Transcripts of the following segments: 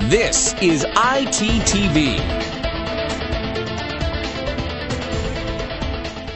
This is ITTV.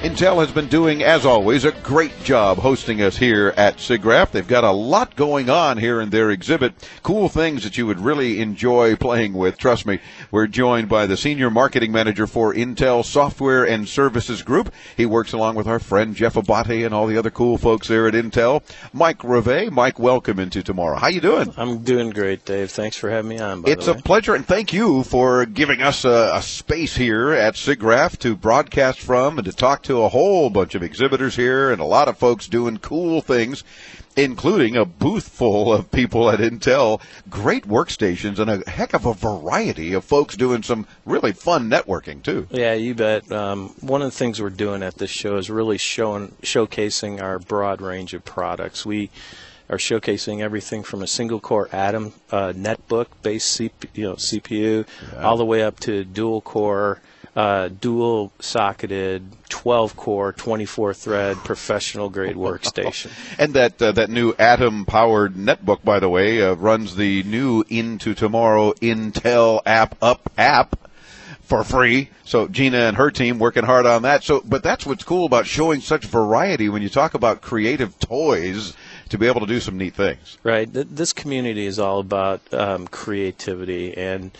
Intel has been doing, as always, a great job hosting us here at Siggraph. They've got a lot going on here in their exhibit. Cool things that you would really enjoy playing with. Trust me, we're joined by the Senior Marketing Manager for Intel Software and Services Group. He works along with our friend Jeff Abate and all the other cool folks there at Intel. Mike Rivet. Mike, welcome into tomorrow. How you doing? I'm doing great, Dave. Thanks for having me on, It's a pleasure, and thank you for giving us a space here at Siggraph to broadcast from and to talk to a whole bunch of exhibitors here and a lot of folks doing cool things, including a booth full of people at Intel, great workstations, and a heck of a variety of folks doing some really fun networking, too. Yeah, you bet. One of the things we're doing at this show is really showcasing our broad range of products. We are showcasing everything from a single-core Atom netbook-based CPU, all the way up to dual-core, dual-socketed, 12-core, 24-thread, professional-grade workstation. And that new Atom-powered netbook, by the way, runs the new Into Tomorrow Intel app for free. So Gina and her team working hard on that. But that's what's cool about showing such variety when you talk about creative toys, to be able to do some neat things. Right. This community is all about creativity, and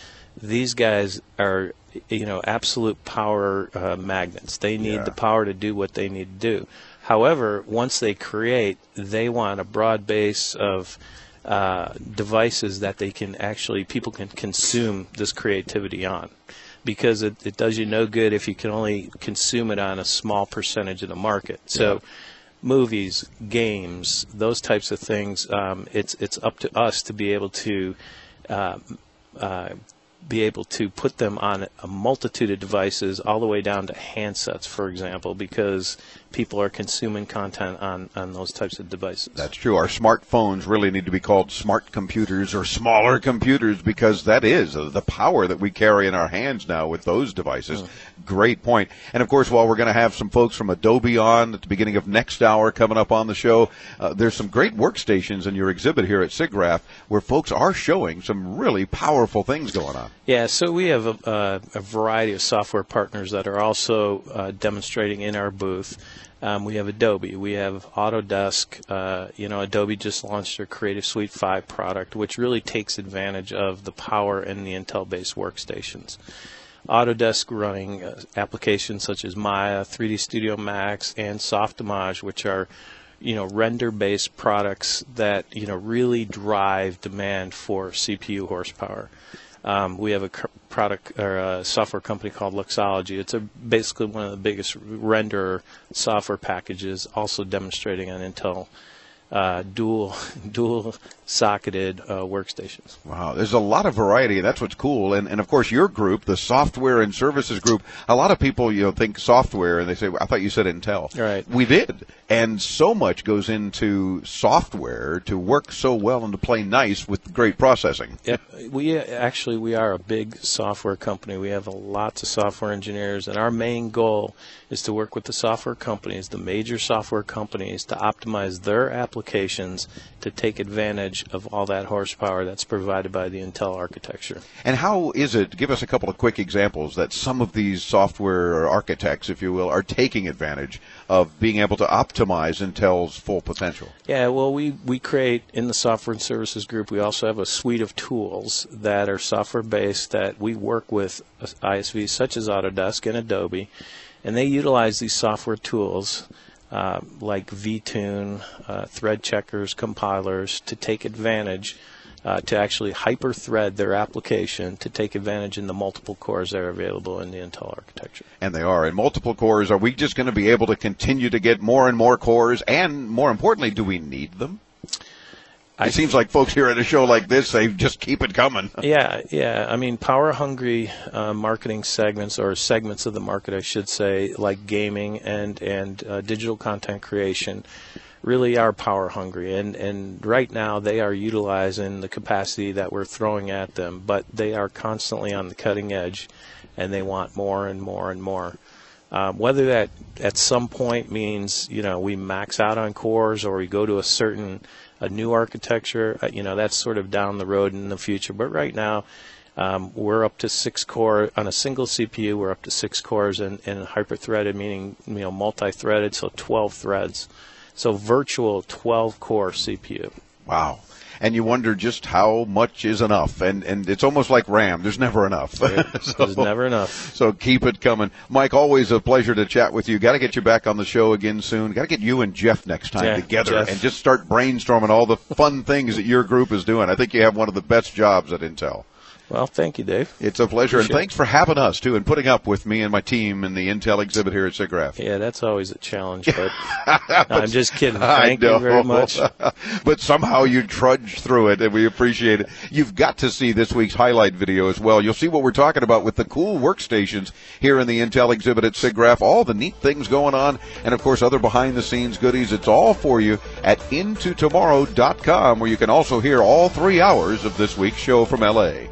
these guys are absolute power magnets. They need the power to do what they need to do. However, once they create, they want a broad base of devices that people can consume this creativity on, because it does you no good if you can only consume it on a small percentage of the market. So movies, games, those types of things, it's up to us to be able to put them on a multitude of devices, all the way down to handsets, for example, because people are consuming content on those types of devices. That's true. Our smartphones really need to be called smart computers or smaller computers, because that is the power that we carry in our hands now with those devices. Great point. And, of course, while we're going to have some folks from Adobe on at the beginning of next hour coming up on the show, there's some great workstations in your exhibit here at Siggraph where folks are showing some really powerful things going on. Yeah, so we have a variety of software partners that are also demonstrating in our booth. We have Adobe. We have Autodesk. Adobe just launched their Creative Suite 5 product, which really takes advantage of the power in the Intel-based workstations. Autodesk running applications such as Maya, 3D Studio Max, and Softimage, which are render-based products that really drive demand for CPU horsepower. We have a product or a software company called Luxology. It's basically one of the biggest render software packages, also demonstrating on Intel dual socketed workstations. Wow, there's a lot of variety, and that's what's cool. And of course, your group, the Software and Services Group, a lot of people think software, and they say, I thought you said Intel. Right. We did. And so much goes into software to work so well and to play nice with great processing. Yep. We are a big software company. We have lots of software engineers, and our main goal is to work with the software companies, the major software companies, to optimize their applications to take advantage of all that horsepower that's provided by the Intel architecture. And how is it, give us a couple of quick examples, that some of these software architects, if you will, are taking advantage of being able to optimize Intel's full potential? Yeah, well, we create, in the Software and Services Group, we also have a suite of tools that are software-based that we work with ISVs such as Autodesk and Adobe, and they utilize these software tools like vTune, thread checkers, compilers, to take advantage, to actually hyper-thread their application to take advantage in the multiple cores that are available in the Intel architecture. And they are. In multiple cores, are we just going to be able to continue to get more and more cores? And more importantly, do we need them? It seems like folks here at a show like this, they just keep it coming. Yeah. I mean, power-hungry marketing segments, or segments of the market, I should say, like gaming and digital content creation, really are power-hungry. And right now, they are utilizing the capacity that we're throwing at them, but they are constantly on the cutting edge, and they want more and more and more. Whether that at some point means we max out on cores, or we go to a certain a new architecture, that's sort of down the road in the future. But right now, we're up to 6 core on a single CPU. We're up to 6 cores and hyper-threaded, meaning multi-threaded, so 12 threads. So virtual 12-core CPU. Wow. And you wonder just how much is enough. And it's almost like RAM. There's never enough. There's never enough. So keep it coming. Mike, always a pleasure to chat with you. Got to get you back on the show again soon. Got to get you and Jeff next time together and just start brainstorming all the fun things that your group is doing. I think you have one of the best jobs at Intel. Well, thank you, Dave. It's a pleasure, and thanks for having us, too, and putting up with me and my team in the Intel exhibit here at Siggraph. Yeah, that's always a challenge, but I'm just kidding. Thank you very much. But somehow you trudge through it, and we appreciate it. You've got to see this week's highlight video as well. You'll see what we're talking about with the cool workstations here in the Intel exhibit at Siggraph, all the neat things going on, and, of course, other behind-the-scenes goodies. It's all for you at intotomorrow.com, where you can also hear all 3 hours of this week's show from L.A.